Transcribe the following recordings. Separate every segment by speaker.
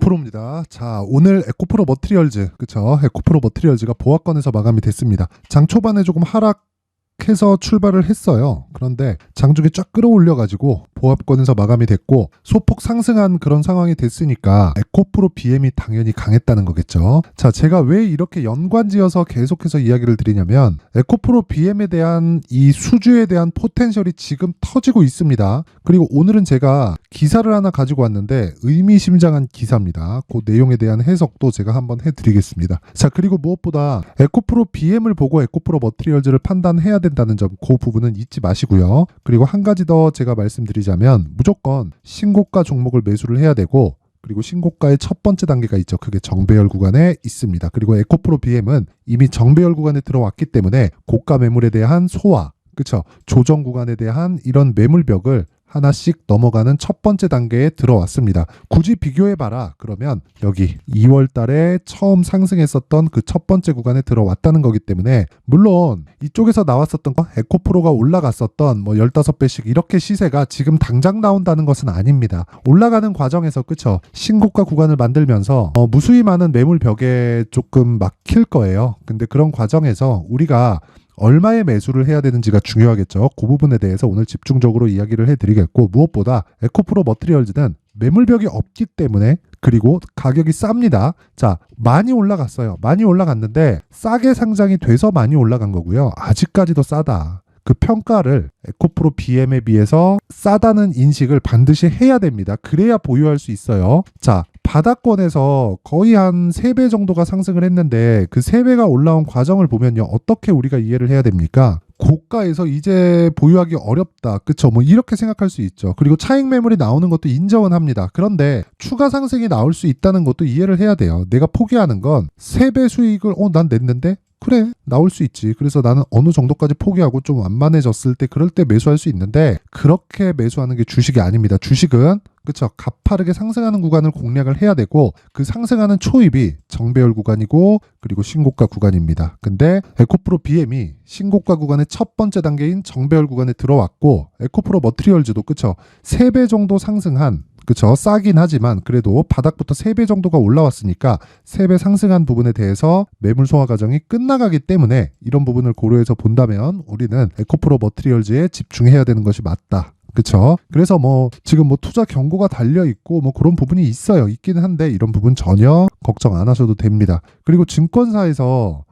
Speaker 1: 에코프로입니다. 자, 오늘 에코프로 머티리얼즈, 그쵸? 에코프로 머티리얼즈가 보합권에서 마감이 됐습니다. 장 초반에 조금 하락해서 출발을 했어요. 그런데 장중에 쫙 끌어올려가지고 보합권에서 마감이 됐고 소폭 상승한 그런 상황이 됐으니까 에코프로 BM이 당연히 강했다는 거겠죠. 자, 제가 왜 이렇게 연관지어서 계속해서 이야기를 드리냐면 에코프로 BM에 대한 이 수주에 대한 포텐셜이 지금 터지고 있습니다. 그리고 오늘은 제가 기사를 하나 가지고 왔는데 의미심장한 기사입니다. 그 내용에 대한 해석도 제가 한번 해드리겠습니다. 자, 그리고 무엇보다 에코프로 BM을 보고 에코프로 머티리얼즈를 판단해야 된다는 점, 그 부분은 잊지 마시고요. 그리고 한 가지 더 제가 말씀드리자면 무조건 신고가 종목을 매수를 해야 되고, 그리고 신고가의 첫 번째 단계가 있죠. 그게 정배열 구간에 있습니다. 그리고 에코프로 BM은 이미 정배열 구간에 들어왔기 때문에 고가 매물에 대한 소화, 그쵸? 조정 구간에 대한 이런 매물벽을 하나씩 넘어가는 첫 번째 단계에 들어왔습니다. 굳이 비교해봐라 그러면 여기 2월 달에 처음 상승했었던 그 첫 번째 구간에 들어왔다는 거기 때문에, 물론 이쪽에서 나왔었던 거 에코프로가 올라갔었던 뭐 15배씩 이렇게 시세가 지금 당장 나온다는 것은 아닙니다. 올라가는 과정에서, 그쵸? 신고가 구간을 만들면서 무수히 많은 매물벽에 조금 막힐 거예요. 근데 그런 과정에서 우리가 얼마의 매수를 해야 되는지가 중요하겠죠. 그 부분에 대해서 오늘 집중적으로 이야기를 해드리겠고, 무엇보다 에코프로 머티리얼즈는 매물벽이 없기 때문에, 그리고 가격이 쌉니다. 자, 많이 올라갔어요. 많이 올라갔는데 싸게 상장이 돼서 많이 올라간 거고요. 아직까지도 싸다. 그 평가를 에코프로 BM에 비해서 싸다는 인식을 반드시 해야 됩니다. 그래야 보유할 수 있어요. 자, 바닥권에서 거의 한 3배 정도가 상승을 했는데 그 3배가 올라온 과정을 보면요, 어떻게 우리가 이해를 해야 됩니까? 고가에서 이제 보유하기 어렵다. 그쵸? 뭐 이렇게 생각할 수 있죠. 그리고 차익 매물이 나오는 것도 인정은 합니다. 그런데 추가 상승이 나올 수 있다는 것도 이해를 해야 돼요. 내가 포기하는 건 3배 수익을 난 냈는데? 그래, 나올 수 있지. 그래서 나는 어느 정도까지 포기하고 좀 완만해졌을 때, 그럴 때 매수할 수 있는데, 그렇게 매수하는 게 주식이 아닙니다. 주식은, 그쵸, 가파르게 상승하는 구간을 공략을 해야 되고, 그 상승하는 초입이 정배열 구간이고, 그리고 신고가 구간입니다. 근데 에코프로 BM이 신고가 구간의 첫 번째 단계인 정배열 구간에 들어왔고, 에코프로 머티리얼즈도, 그쵸, 3배 정도 상승한, 그쵸, 싸긴 하지만 그래도 바닥부터 3배 정도가 올라왔으니까 3배 상승한 부분에 대해서 매물 소화 과정이 끝나가기 때문에, 이런 부분을 고려해서 본다면 우리는 에코프로 머티리얼즈에 집중해야 되는 것이 맞다. 그쵸? 그래서 뭐 지금 뭐 투자 경고가 달려 있고 뭐 그런 부분이 있어요. 있기는 한데 이런 부분 전혀 걱정 안 하셔도 됩니다. 그리고 증권사에서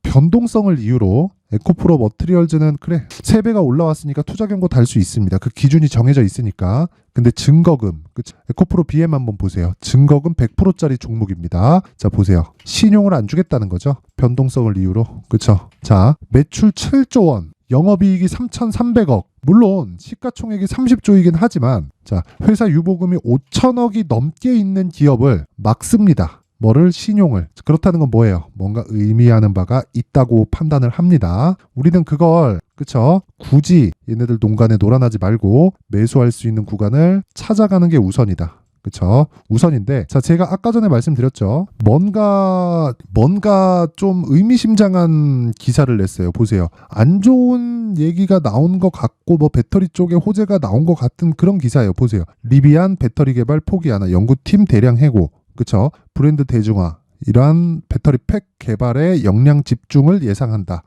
Speaker 1: 변동성을 이유로 에코프로 머티리얼즈는 그래 3배가 올라왔으니까 투자 경고 달 수 있습니다. 그 기준이 정해져 있으니까. 근데 증거금, 그쵸? 에코프로 BM 한번 보세요. 증거금 100%짜리 종목입니다. 자, 보세요. 신용을 안 주겠다는 거죠. 변동성을 이유로. 그쵸? 자, 매출 7조 원, 영업이익이 3,300억. 물론 시가총액이 30조이긴 하지만, 자, 회사 유보금이 5천억이 넘게 있는 기업을 막 씁니다. 뭐를? 신용을. 그렇다는 건 뭐예요? 뭔가 의미하는 바가 있다고 판단을 합니다. 우리는 그걸, 그쵸, 굳이 얘네들 농간에 놀아나지 말고 매수할 수 있는 구간을 찾아가는 게 우선이다. 그쵸? 우선인데, 자, 제가 아까 전에 말씀드렸죠. 뭔가 좀 의미심장한 기사를 냈어요. 보세요. 안 좋은 얘기가 나온 것 같고, 뭐 배터리 쪽에 호재가 나온 것 같은 그런 기사예요. 보세요. 리비안 배터리 개발 포기하나, 연구팀 대량 해고. 그쵸? 브랜드 대중화, 이러한 배터리 팩 개발에 역량 집중을 예상한다.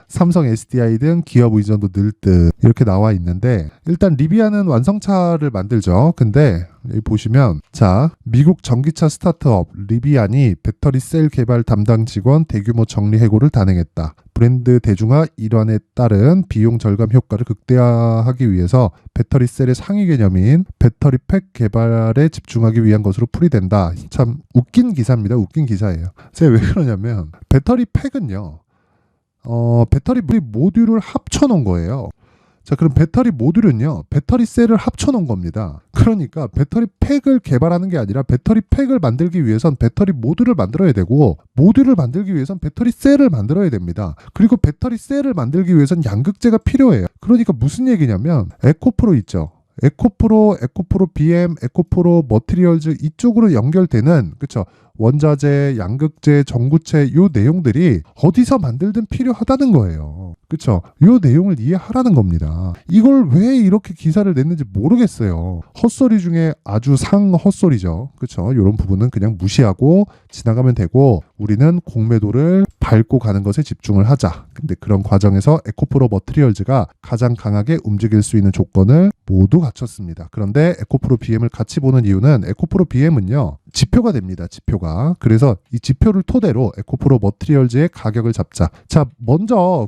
Speaker 1: 삼성 SDI 등 기업 의존도 늘 듯, 이렇게 나와 있는데, 일단 리비안은 완성차를 만들죠. 근데 여기 보시면, 자, 미국 전기차 스타트업 리비안이 배터리 셀 개발 담당 직원 대규모 정리 해고를 단행했다. 브랜드 대중화 일환에 따른 비용 절감 효과를 극대화하기 위해서 배터리 셀의 상위 개념인 배터리 팩 개발에 집중하기 위한 것으로 풀이된다. 참 웃긴 기사입니다. 웃긴 기사예요. 제가 왜 그러냐면, 배터리 팩은요, 배터리 모듈을 합쳐놓은 거예요. 자, 그럼 배터리 모듈은요, 배터리 셀을 합쳐놓은 겁니다. 그러니까 배터리 팩을 개발하는 게 아니라 배터리 팩을 만들기 위해선 배터리 모듈을 만들어야 되고, 모듈을 만들기 위해선 배터리 셀을 만들어야 됩니다. 그리고 배터리 셀을 만들기 위해선 양극재가 필요해요. 그러니까 무슨 얘기냐면, 에코프로 있죠. 에코프로 BM, 에코프로 머티리얼즈 이쪽으로 연결되는, 그쵸, 원자재, 양극재, 전구체 요 내용들이 어디서 만들든 필요하다는 거예요. 그쵸? 요 내용을 이해하라는 겁니다. 이걸 왜 이렇게 기사를 냈는지 모르겠어요. 헛소리 중에 아주 상 헛소리죠. 그쵸? 이런 부분은 그냥 무시하고 지나가면 되고 우리는 공매도를 밟고 가는 것에 집중을 하자. 근데 그런 과정에서 에코프로 머티리얼즈가 가장 강하게 움직일 수 있는 조건을 모두 갖췄습니다. 그런데 에코프로 BM을 같이 보는 이유는 에코프로 BM은요. 지표가 됩니다. 지표가. 그래서 이 지표를 토대로 에코프로 머티리얼즈의 가격을 잡자. 자, 먼저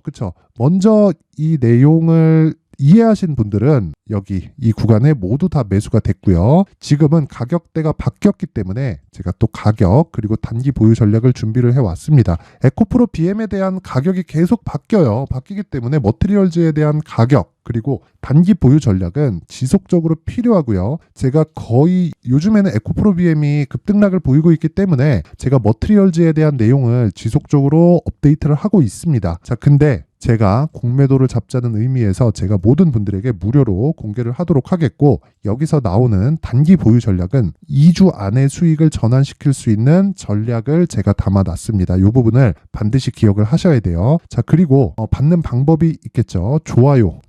Speaker 1: 이 내용을 이해하신 분들은 여기 이 구간에 모두 다 매수가 됐고요. 지금은 가격대가 바뀌었기 때문에 제가 또 가격 그리고 단기 보유 전략을 준비를 해왔습니다. 에코프로 BM에 대한 가격이 계속 바뀌어요. 바뀌기 때문에 머티리얼즈에 대한 가격 그리고 단기 보유 전략은 지속적으로 필요하고요. 제가 거의 요즘에는 에코프로 BM이 급등락을 보이고 있기 때문에 제가 머티리얼즈에 대한 내용을 지속적으로 업데이트를 하고 있습니다. 자, 근데 제가 공매도를 잡자는 의미에서 제가 모든 분들에게 무료로 공개를 하도록 하겠고 여기서 나오는 단기 보유 전략은 2주 안에 수익을 전환시킬 수 있는 전략을 제가 담아놨습니다. 이 부분을 반드시 기억을 하셔야 돼요. 자, 그리고 받는 방법이 있겠죠. 좋아요,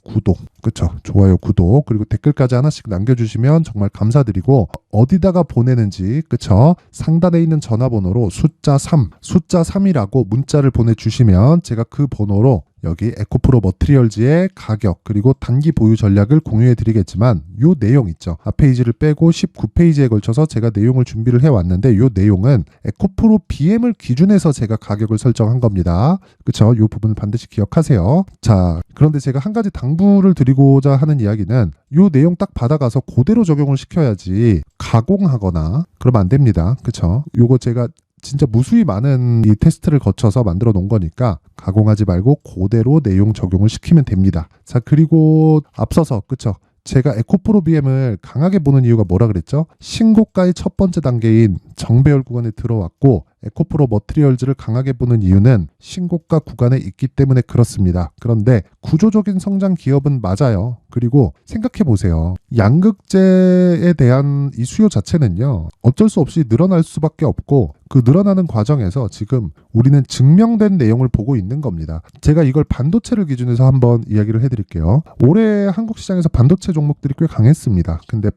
Speaker 1: 구독, 그쵸? 좋아요, 구독, 그리고 댓글까지 하나씩 남겨주시면 정말 감사드리고 어디다가 보내는지, 그쵸? 상단에 있는 전화번호로 숫자 3이라고 문자를 보내주시면 제가 그 번호로 여기 에코프로 머티리얼즈의 가격 그리고 단기 보유 전략을 공유해 드리겠지만 요 내용 있죠. 앞페이지를 빼고 19페이지에 걸쳐서 제가 내용을 준비를 해왔는데 요 내용은 에코프로 BM을 기준해서 제가 가격을 설정한 겁니다. 그쵸? 요 부분을 반드시 기억하세요. 자, 그런데 제가 한 가지 당부를 드리고자 하는 이야기는 요 내용 딱 받아가서 그대로 적용을 시켜야지 가공하거나 그러면 안 됩니다. 그쵸? 요거 제가 진짜 무수히 많은 이 테스트를 거쳐서 만들어 놓은 거니까 가공하지 말고 그대로 내용 적용을 시키면 됩니다. 자, 그리고 앞서서 그쵸? 제가 에코프로 BM을 강하게 보는 이유가 뭐라 그랬죠? 신고가의 첫 번째 단계인 정배열 구간에 들어왔고 에코프로 머티리얼즈를 강하게 보는 이유는 신고가 구간에 있기 때문에 그렇습니다. 그런데 구조적인 성장 기업은 맞아요. 그리고 생각해 보세요. 양극재에 대한 이 수요 자체는요. 어쩔 수 없이 늘어날 수밖에 없고 그 늘어나는 과정에서 지금 우리는 증명된 내용을 보고 있는 겁니다. 제가 이걸 반도체를 기준해서 한번 이야기를 해드릴게요. 올해 한국 시장에서 반도체 종목들이 꽤 강했습니다. 근데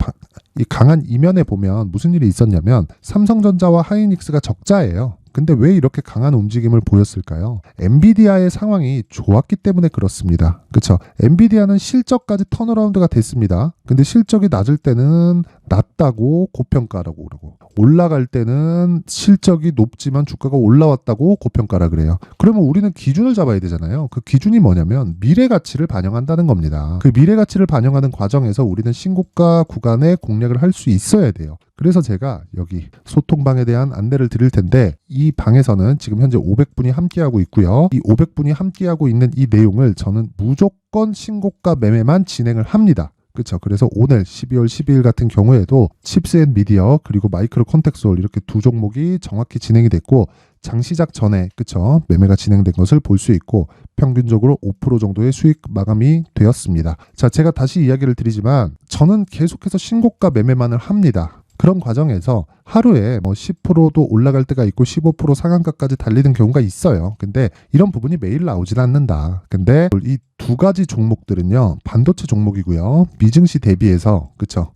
Speaker 1: 이 강한 이면에 보면 무슨 일이 있었냐면 삼성전자와 하이닉스가 적자예요. 근데 왜 이렇게 강한 움직임을 보였을까요? 엔비디아의 상황이 좋았기 때문에 그렇습니다. 그렇죠? 엔비디아는 실적까지 턴어라운드가 됐습니다. 근데 실적이 낮을 때는 낮다고 고평가라고 그러고 올라갈 때는 실적이 높지만 주가가 올라왔다고 고평가라 그래요. 그러면 우리는 기준을 잡아야 되잖아요. 그 기준이 뭐냐면 미래 가치를 반영한다는 겁니다. 그 미래 가치를 반영하는 과정에서 우리는 신고가 구간에 공략을 할 수 있어야 돼요. 그래서 제가 여기 소통방에 대한 안내를 드릴 텐데 이 방에서는 지금 현재 500분이 함께하고 있고요. 이 500분이 함께하고 있는 이 내용을 저는 무조건 신고가 매매만 진행을 합니다. 그렇죠. 그래서 오늘 12월 12일 같은 경우에도 칩스앤미디어 그리고 마이크로 컨텍솔 이렇게 두 종목이 정확히 진행이 됐고 장시작 전에 그쵸 매매가 진행된 것을 볼 수 있고 평균적으로 5% 정도의 수익 마감이 되었습니다. 자, 제가 다시 이야기를 드리지만 저는 계속해서 신고가 매매만을 합니다. 그런 과정에서 하루에 10%도 올라갈 때가 있고 15% 상한가까지 달리는 경우가 있어요. 근데 이런 부분이 매일 나오진 않는다. 근데 이 두 가지 종목들은요. 반도체 종목이고요. 미증시 대비해서 그쵸?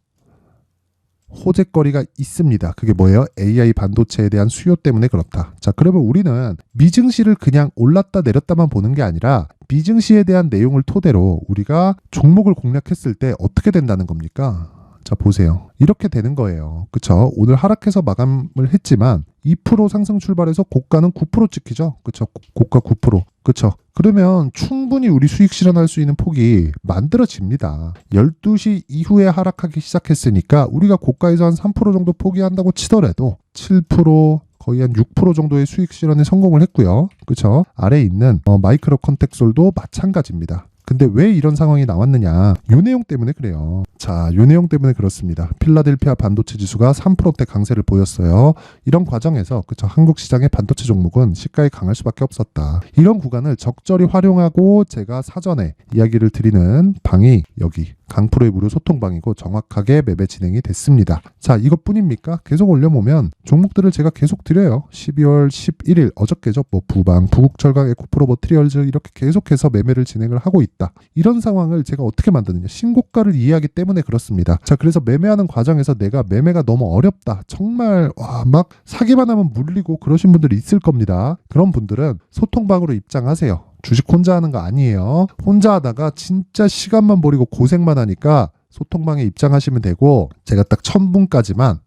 Speaker 1: 호재거리가 있습니다. 그게 뭐예요? AI 반도체에 대한 수요 때문에 그렇다. 자, 그러면 우리는 미증시를 그냥 올랐다 내렸다만 보는 게 아니라 미증시에 대한 내용을 토대로 우리가 종목을 공략했을 때 어떻게 된다는 겁니까? 자, 보세요. 이렇게 되는 거예요. 그쵸? 오늘 하락해서 마감을 했지만 2% 상승 출발해서 고가는 9% 찍히죠? 그쵸? 고가 9%. 그쵸? 그러면 충분히 우리 수익 실현할 수 있는 폭이 만들어집니다. 12시 이후에 하락하기 시작했으니까 우리가 고가에서 한 3% 정도 포기한다고 치더라도 7% 거의 한 6% 정도의 수익 실현에 성공을 했고요. 그쵸? 아래에 있는 마이크로 컨텍솔도 마찬가지입니다. 근데 왜 이런 상황이 나왔느냐? 요 내용 때문에 그래요. 자, 요 내용 때문에 그렇습니다. 필라델피아 반도체 지수가 3%대 강세를 보였어요. 이런 과정에서 그쵸, 한국 시장의 반도체 종목은 시가에 강할 수밖에 없었다. 이런 구간을 적절히 활용하고 제가 사전에 이야기를 드리는 방이 여기 강프로의 무료 소통방이고 정확하게 매매 진행이 됐습니다. 자, 이것뿐입니까? 계속 올려보면 종목들을 제가 계속 드려요. 12월 11일 어저께죠. 뭐 부방, 부국철강, 에코프로 머티리얼즈 이렇게 계속해서 매매를 진행을 하고 있다. 이런 상황을 제가 어떻게 만드느냐? 신고가를 이해하기 때문에 그렇습니다. 자, 그래서 매매하는 과정에서 내가 매매가 너무 어렵다. 정말 막 사기만 하면 물리고 그러신 분들이 있을 겁니다. 그런 분들은 소통방으로 입장하세요. 주식 혼자 하는 거 아니에요. 혼자 하다가 진짜 시간만 버리고 고생만 하니까 소통방에 입장하시면 되고 제가 딱 1000분까지만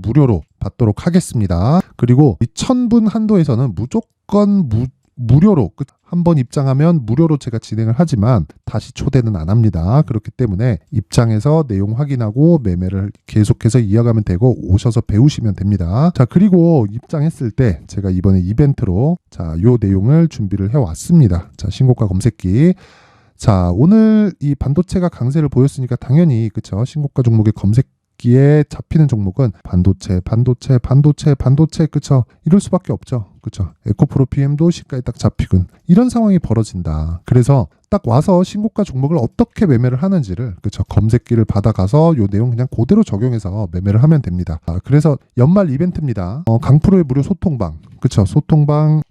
Speaker 1: 무료로 받도록 하겠습니다. 그리고 이 1000분 한도에서는 무조건 무료로 한번 입장하면 무료로 제가 진행을 하지만 다시 초대는 안 합니다. 그렇기 때문에 입장해서 내용 확인하고 매매를 계속해서 이어가면 되고 오셔서 배우시면 됩니다. 자, 그리고 입장했을 때 제가 이번에 이벤트로 자, 요 내용을 준비를 해왔습니다. 자, 신고가 검색기. 자, 오늘 이 반도체가 강세를 보였으니까 당연히 그쵸, 신고가 종목의 검색기에 잡히는 종목은 반도체 그쵸, 이럴 수밖에 없죠. 그쵸, 에코프로 PM도 시가에 딱 잡히군. 이런 상황이 벌어진다. 그래서 딱 와서 신고가 종목을 어떻게 매매를 하는지를 그쵸, 검색기를 받아가서 요 내용 그냥 그대로 적용해서 매매를 하면 됩니다. 그래서 연말 이벤트입니다. 강프로의 무료 소통방, 그쵸, 소통방.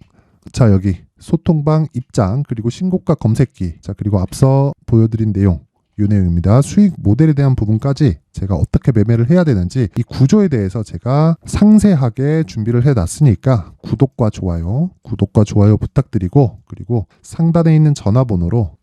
Speaker 1: 자, 여기 소통방 입장 그리고 신고가 검색기. 자, 그리고 앞서 보여드린 내용 이 내용입니다. 수익 모델에 대한 부분까지 제가 어떻게 매매를 해야 되는지 이 구조에 대해서 제가 상세하게 준비를 해놨으니까 구독과 좋아요 부탁드리고 그리고 상단에 있는 전화번호로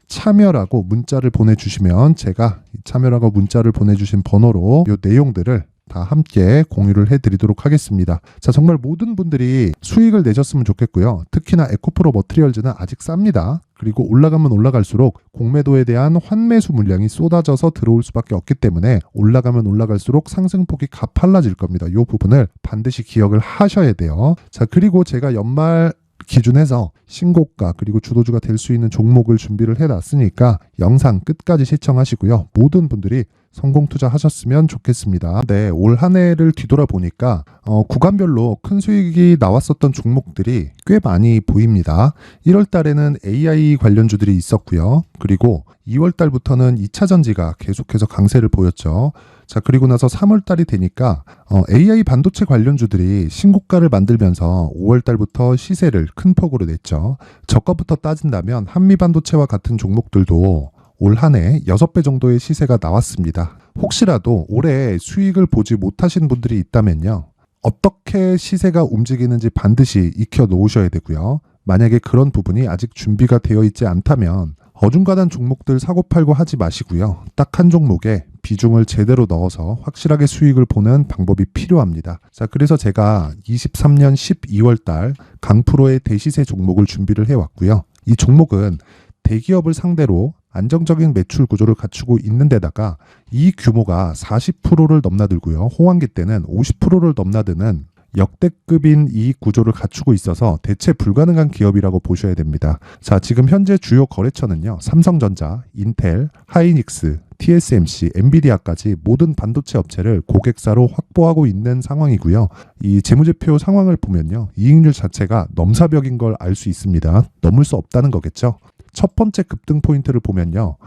Speaker 1: 참여라고 문자를 보내주시면 제가 참여라고 문자를 보내주신 번호로 이 내용들을 다 함께 공유를 해드리도록 하겠습니다. 자, 정말 모든 분들이 수익을 내셨으면 좋겠고요. 특히나 에코프로 머티리얼즈는 아직 쌉니다. 그리고 올라가면 올라갈수록 공매도에 대한 환매수 물량이 쏟아져서 들어올 수밖에 없기 때문에 올라가면 올라갈수록 상승폭이 가팔라질 겁니다. 이 부분을 반드시 기억을 하셔야 돼요. 자, 그리고 제가 연말 기준해서 신고가 그리고 주도주가 될 수 있는 종목을 준비를 해놨으니까 영상 끝까지 시청하시고요. 모든 분들이 성공 투자하셨으면 좋겠습니다. 네, 올 한 해를 뒤돌아보니까 구간별로 큰 수익이 나왔었던 종목들이 꽤 많이 보입니다. 1월 달에는 AI 관련주들이 있었고요. 그리고 2월 달부터는 2차 전지가 계속해서 강세를 보였죠. 자, 그리고 나서 3월 달이 되니까 AI 반도체 관련주들이 신고가를 만들면서 5월 달부터 시세를 큰 폭으로 냈죠. 저가부터 따진다면 한미 반도체와 같은 종목들도 올 한 해 6배 정도의 시세가 나왔습니다. 혹시라도 올해 수익을 보지 못하신 분들이 있다면요. 어떻게 시세가 움직이는지 반드시 익혀 놓으셔야 되고요. 만약에 그런 부분이 아직 준비가 되어 있지 않다면 어중간한 종목들 사고팔고 하지 마시고요. 딱 한 종목에 비중을 제대로 넣어서 확실하게 수익을 보는 방법이 필요합니다. 자, 그래서 제가 23년 12월 달 강프로의 대시세 종목을 준비를 해왔고요. 이 종목은 대기업을 상대로 안정적인 매출 구조를 갖추고 있는 데다가 이 규모가 40%를 넘나들고요. 호황기 때는 50%를 넘나드는 역대급인 이익 구조를 갖추고 있어서 대체 불가능한 기업이라고 보셔야 됩니다. 자, 지금 현재 주요 거래처는요. 삼성전자, 인텔, 하이닉스, TSMC, 엔비디아까지 모든 반도체 업체를 고객사로 확보하고 있는 상황이고요. 이 재무제표 상황을 보면요. 이익률 자체가 넘사벽인 걸 알 수 있습니다. 넘을 수 없다는 거겠죠. 첫 번째 급등 포인트를 보면요.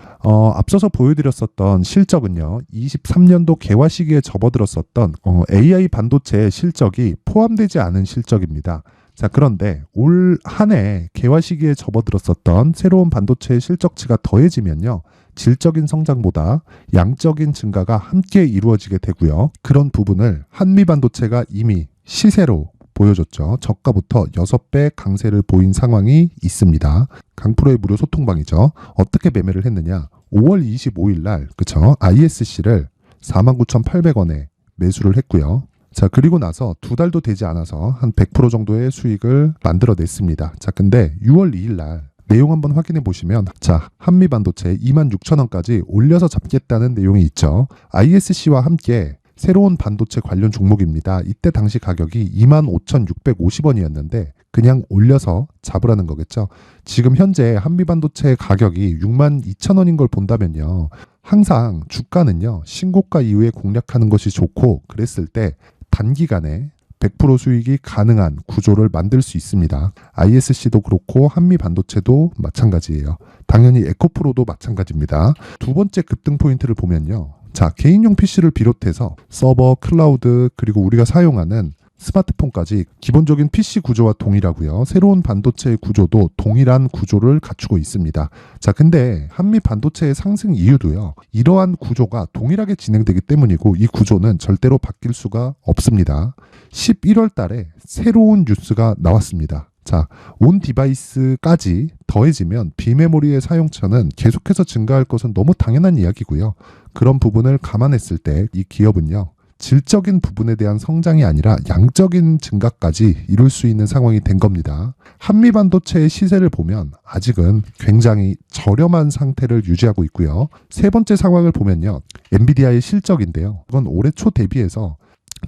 Speaker 1: 앞서서 보여드렸었던 실적은요. 23년도 개화 시기에 접어들었었던 AI 반도체의 실적이 포함되지 않은 실적입니다. 자, 그런데 올 한 해 개화 시기에 접어들었었던 새로운 반도체의 실적치가 더해지면요. 질적인 성장보다 양적인 증가가 함께 이루어지게 되고요. 그런 부분을 한미 반도체가 이미 시세로 보여줬죠. 저가부터 6배 강세를 보인 상황이 있습니다. 강프로의 무료 소통방이죠. 어떻게 매매를 했느냐. 5월 25일 날 그쵸? ISC를 49,800원에 매수를 했고요. 자, 그리고 나서 2달도 되지 않아서 한 100% 정도의 수익을 만들어냈습니다. 자, 근데 6월 2일 날 내용 한번 확인해 보시면 자, 한미 반도체 26,000원까지 올려서 잡겠다는 내용이 있죠. ISC와 함께 새로운 반도체 관련 종목입니다. 이때 당시 가격이 25,650원이었는데 그냥 올려서 잡으라는 거겠죠. 지금 현재 한미반도체 가격이 62,000원인 걸 본다면요. 항상 주가는요. 신고가 이후에 공략하는 것이 좋고 그랬을 때 단기간에 100% 수익이 가능한 구조를 만들 수 있습니다. ISC도 그렇고 한미반도체도 마찬가지예요. 당연히 에코프로도 마찬가지입니다. 두 번째 급등 포인트를 보면요. 자, 개인용 PC를 비롯해서 서버, 클라우드, 그리고 우리가 사용하는 스마트폰까지 기본적인 PC 구조와 동일하고요. 새로운 반도체의 구조도 동일한 구조를 갖추고 있습니다. 자, 근데 한미 반도체의 상승 이유도요. 이러한 구조가 동일하게 진행되기 때문이고 이 구조는 절대로 바뀔 수가 없습니다. 11월 달에 새로운 뉴스가 나왔습니다. 자, 온 디바이스까지 더해지면 비메모리의 사용처는 계속해서 증가할 것은 너무 당연한 이야기고요. 그런 부분을 감안했을 때 이 기업은요. 질적인 부분에 대한 성장이 아니라 양적인 증가까지 이룰 수 있는 상황이 된 겁니다. 한미반도체의 시세를 보면 아직은 굉장히 저렴한 상태를 유지하고 있고요. 세 번째 상황을 보면요. 엔비디아의 실적인데요. 이건 올해 초 대비해서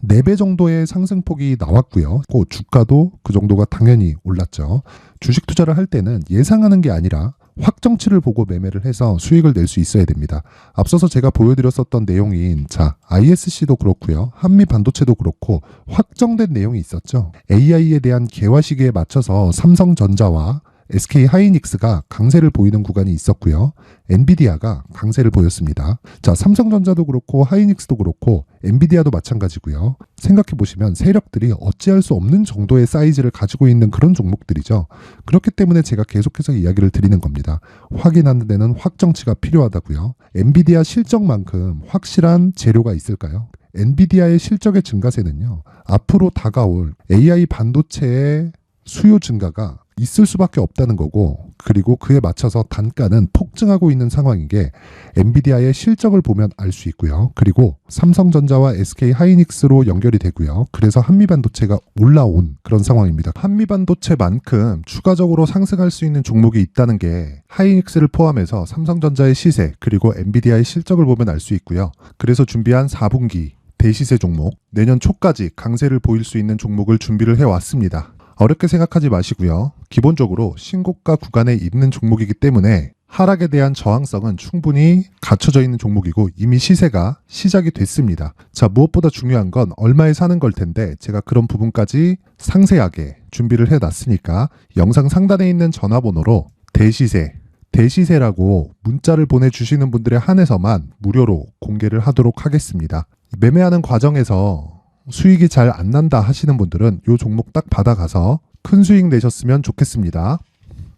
Speaker 1: 4배 정도의 상승폭이 나왔고요. 그 주가도 그 정도가 당연히 올랐죠. 주식 투자를 할 때는 예상하는 게 아니라 확정치를 보고 매매를 해서 수익을 낼 수 있어야 됩니다. 앞서서 제가 보여드렸었던 내용인 ISC도 그렇고요. 한미 반도체도 그렇고 확정된 내용이 있었죠. AI에 대한 개화 시기에 맞춰서 삼성전자와 SK 하이닉스가 강세를 보이는 구간이 있었고요. 엔비디아가 강세를 보였습니다. 자, 삼성전자도 그렇고 하이닉스도 그렇고 엔비디아도 마찬가지고요. 생각해 보시면 세력들이 어찌할 수 없는 정도의 사이즈를 가지고 있는 그런 종목들이죠. 그렇기 때문에 제가 계속해서 이야기를 드리는 겁니다. 확인하는 데는 확정치가 필요하다고요. 엔비디아 실적만큼 확실한 재료가 있을까요? 엔비디아의 실적의 증가세는요. 앞으로 다가올 AI 반도체의 수요 증가가 있을 수밖에 없다는 거고, 그리고 그에 맞춰서 단가는 폭증하고 있는 상황인 게 엔비디아의 실적을 보면 알 수 있고요. 그리고 삼성전자와 SK 하이닉스로 연결이 되고요. 그래서 한미반도체가 올라온 그런 상황입니다. 한미반도체만큼 추가적으로 상승할 수 있는 종목이 있다는 게 하이닉스를 포함해서 삼성전자의 시세 그리고 엔비디아의 실적을 보면 알 수 있고요. 그래서 준비한 4분기 대시세 종목, 내년 초까지 강세를 보일 수 있는 종목을 준비를 해왔습니다. 어렵게 생각하지 마시고요. 기본적으로 신고가 구간에 있는 종목이기 때문에 하락에 대한 저항성은 충분히 갖춰져 있는 종목이고 이미 시세가 시작이 됐습니다. 자, 무엇보다 중요한 건 얼마에 사는 걸 텐데 제가 그런 부분까지 상세하게 준비를 해놨으니까 영상 상단에 있는 전화번호로 대시세라고 문자를 보내주시는 분들에 한해서만 무료로 공개를 하도록 하겠습니다. 매매하는 과정에서 수익이 잘 안 난다 하시는 분들은 이 종목 딱 받아가서 큰 수익 내셨으면 좋겠습니다.